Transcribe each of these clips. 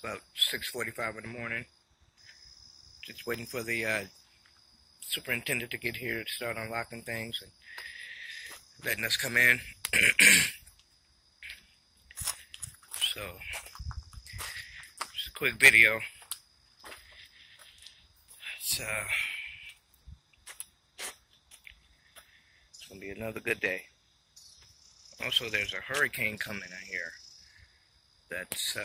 about 6:45 in the morning. Just waiting for the superintendent to get here to start unlocking things and letting us come in. So, just a quick video. It's gonna be another good day. Also, there's a hurricane coming in here that's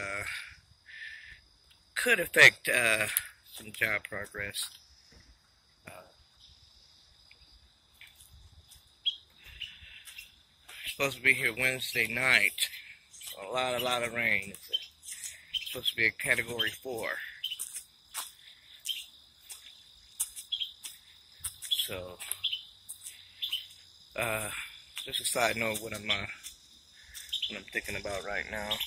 could affect some job progress. Supposed to be here Wednesday night. A lot of rain. It's supposed to be a Category 4. So, just a side note, what I'm thinking about right now.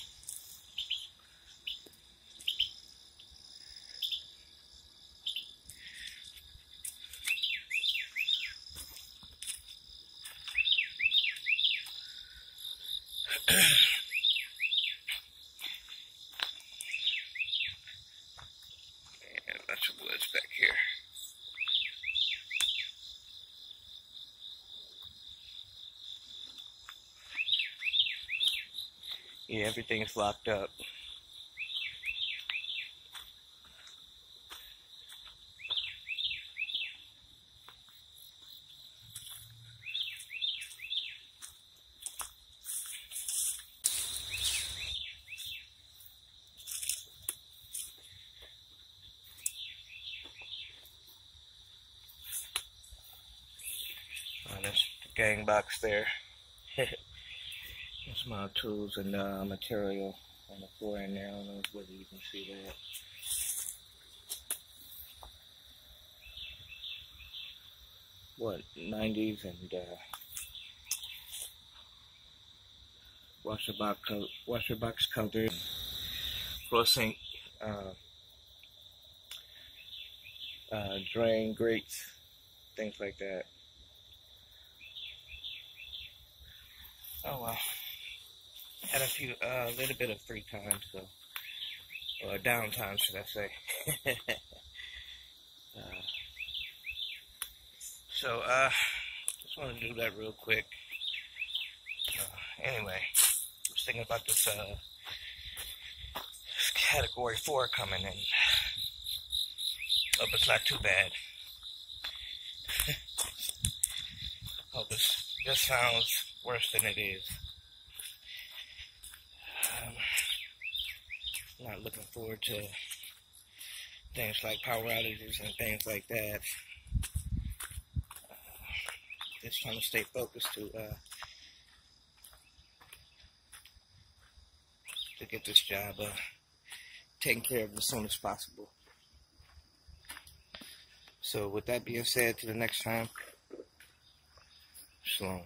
And lots of woods back here. Yeah, everything's locked up. There's the gang box there. There's my tools and material on the floor in there. I don't know whether you can see that. What, 90s and washer box covers, floor sink, drain grates, things like that. Oh well, had a little bit of free time, so, or downtime, should I say. Just want to do that real quick. Anyway, I was thinking about this Category 4 coming in. Hope it's not too bad. Hope this just sounds worse than it is. Not looking forward to things like power outages and things like that. Just trying to stay focused to get this job taken care of as soon as possible. So with that being said, to the next time, shalom.